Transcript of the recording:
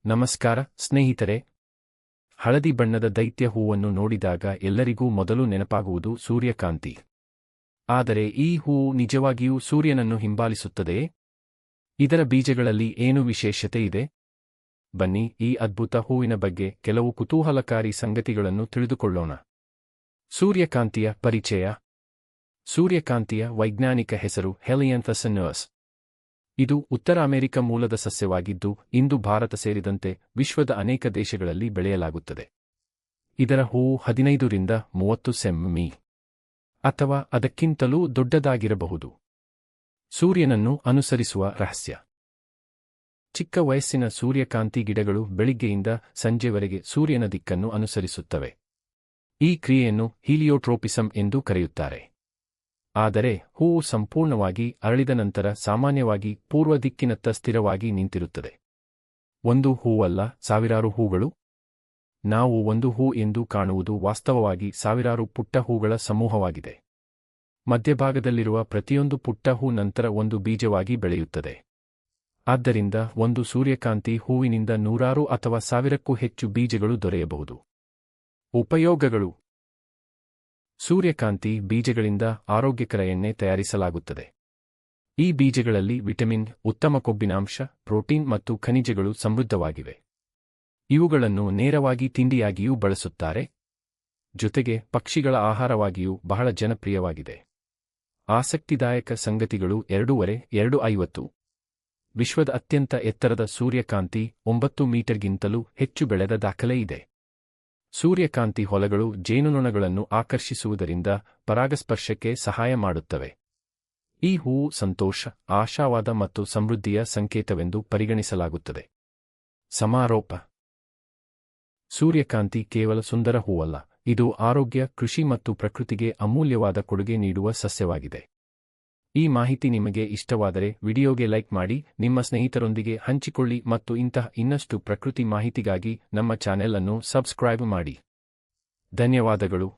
ನಮಸ್ಕಾರ ಸ್ನೇಹಿತರೆ. ಹಳದಿ ಬಣ್ಣದ ದೈತ್ಯ ಹೂವನ್ನು ನೋಡಿದಾಗ ಎಲ್ಲರಿಗೂ ಮೊದಲು ನೆನಪಾಗುವುದು ಸೂರ್ಯಕಾಂತಿ. ಆದರೆ ಈ ಹೂವು ನಿಜವಾಗಿಯೂ ಸೂರ್ಯನನ್ನು ಹಿಂಬಾಲಿಸುತ್ತದೆಯೇ? ಇದರ ಬೀಜಗಳಲ್ಲಿ ಏನು ವಿಶೇಷತೆ ಇದೆ? ಬನ್ನಿ ಈ ಅದ್ಭುತ ಹೂವಿನ ಬಗ್ಗೆ ಕೆಲವು ಕುತೂಹಲಕಾರಿ ಸಂಗತಿಗಳನ್ನು ತಿಳಿದುಕೊಳ್ಳೋಣ. ಸೂರ್ಯಕಾಂತಿಯ ಪರಿಚಯ. ಸೂರ್ಯಕಾಂತಿಯ ವೈಜ್ಞಾನಿಕ ಹೆಸರು ಹೆಲಿಯಾಂಥಸ್ ನರ್ಸ್. ಇದು ಉತ್ತರ ಅಮೆರಿಕ ಮೂಲದ ಸಸ್ಯವಾಗಿದ್ದು ಇಂದು ಭಾರತ ಸೇರಿದಂತೆ ವಿಶ್ವದ ಅನೇಕ ದೇಶಗಳಲ್ಲಿ ಬೆಳೆಯಲಾಗುತ್ತದೆ. ಇದರ ಹೂವು 15 ರಿಂದ 30 ಸೆಂ.ಮೀ. ಅಥವಾ ಅದಕ್ಕಿಂತಲೂ ದೊಡ್ಡದಾಗಿರಬಹುದು. ಸೂರ್ಯನನ್ನು ಅನುಸರಿಸುವ ರಹಸ್ಯ. ಚಿಕ್ಕ ವಯಸ್ಸಿನ ಸೂರ್ಯಕಾಂತಿ ಗಿಡಗಳು ಬೆಳಿಗ್ಗೆಯಿಂದ ಸಂಜೆವರೆಗೆ ಸೂರ್ಯನ ದಿಕ್ಕನ್ನು ಅನುಸರಿಸುತ್ತವೆ. ಈ ಕ್ರಿಯೆಯನ್ನು ಹೀಲಿಯೋಟ್ರೋಪಿಸಂ ಎಂದು ಕರೆಯುತ್ತಾರೆ. ಆದರೆ ಹೂವು ಸಂಪೂರ್ಣವಾಗಿ ಅರಳಿದ ನಂತರ ಸಾಮಾನ್ಯವಾಗಿ ಪೂರ್ವ ದಿಕ್ಕಿನತ್ತ ಸ್ಥಿರವಾಗಿ ನಿಂತಿರುತ್ತದೆ. ಒಂದು ಹೂವಲ್ಲ, ಸಾವಿರಾರು ಹೂಗಳು. ನಾವು ಒಂದು ಹೂ ಎಂದು ಕಾಣುವುದು ವಾಸ್ತವವಾಗಿ ಸಾವಿರಾರು ಪುಟ್ಟ ಹೂಗಳ ಸಮೂಹವಾಗಿದೆ. ಮಧ್ಯಭಾಗದಲ್ಲಿರುವ ಪ್ರತಿಯೊಂದು ಪುಟ್ಟ ಹೂ ನಂತರ ಒಂದು ಬೀಜವಾಗಿ ಬೆಳೆಯುತ್ತದೆ. ಆದ್ದರಿಂದ ಒಂದು ಸೂರ್ಯಕಾಂತಿ ಹೂವಿನಿಂದ ನೂರಾರು ಅಥವಾ ಸಾವಿರಕ್ಕೂ ಹೆಚ್ಚು ಬೀಜಗಳು ದೊರೆಯಬಹುದು. ಉಪಯೋಗಗಳು. ಸೂರ್ಯಕಾಂತಿ ಬೀಜಗಳಿಂದ ಆರೋಗ್ಯಕರ ಎಣ್ಣೆ ತಯಾರಿಸಲಾಗುತ್ತದೆ. ಈ ಬೀಜಗಳಲ್ಲಿ ವಿಟಮಿನ್, ಉತ್ತಮ ಕೊಬ್ಬಿನಾಂಶ, ಪ್ರೋಟೀನ್ ಮತ್ತು ಖನಿಜಗಳು ಸಮೃದ್ಧವಾಗಿವೆ. ಇವುಗಳನ್ನು ನೇರವಾಗಿ ತಿಂಡಿಯಾಗಿಯೂ ಬಳಸುತ್ತಾರೆ. ಜೊತೆಗೆ ಪಕ್ಷಿಗಳ ಆಹಾರವಾಗಿಯೂ ಬಹಳ ಜನಪ್ರಿಯವಾಗಿದೆ. ಆಸಕ್ತಿದಾಯಕ ಸಂಗತಿಗಳು. 2.250 ವಿಶ್ವದ ಅತ್ಯಂತ ಎತ್ತರದ ಸೂರ್ಯಕಾಂತಿ 9 ಮೀಟರ್ಗಿಂತಲೂ ಹೆಚ್ಚು ಬೆಳೆದ ದಾಖಲೆ ಇದೆ. ಸೂರ್ಯಕಾಂತಿ ಹೊಲಗಳು ಜೇನುನೊಣಗಳನ್ನು ಆಕರ್ಷಿಸುವುದರಿಂದ ಪರಾಗಸ್ಪರ್ಶಕ್ಕೆ ಸಹಾಯ ಮಾಡುತ್ತವೆ. ಈ ಹೂವು ಸಂತೋಷ, ಆಶಾವಾದ ಮತ್ತು ಸಮೃದ್ಧಿಯ ಸಂಕೇತವೆಂದು ಪರಿಗಣಿಸಲಾಗುತ್ತದೆ. ಸಮಾರೋಪ. ಸೂರ್ಯಕಾಂತಿ ಕೇವಲ ಸುಂದರ ಹೂವಲ್ಲ, ಇದು ಆರೋಗ್ಯ, ಕೃಷಿ ಮತ್ತು ಪ್ರಕೃತಿಗೆ ಅಮೂಲ್ಯವಾದ ಕೊಡುಗೆ ನೀಡುವ ಸಸ್ಯವಾಗಿದೆ. ಈ ಮಾಹಿತಿ ನಿಮಗೆ ಇಷ್ಟವಾದರೆ ವಿಡಿಯೋಗೆ ಲೈಕ್ ಮಾಡಿ, ನಿಮ್ಮ ಸ್ನೇಹಿತರೊಂದಿಗೆ ಹಂಚಿಕೊಳ್ಳಿ ಮತ್ತು ಇಂತಹ ಇನ್ನಷ್ಟು ಪ್ರಕೃತಿ ಮಾಹಿತಿಗಾಗಿ ನಮ್ಮ ಚಾನೆಲ್ ಅನ್ನು ಸಬ್ಸ್ಕ್ರೈಬ್ ಮಾಡಿ. ಧನ್ಯವಾದಗಳು.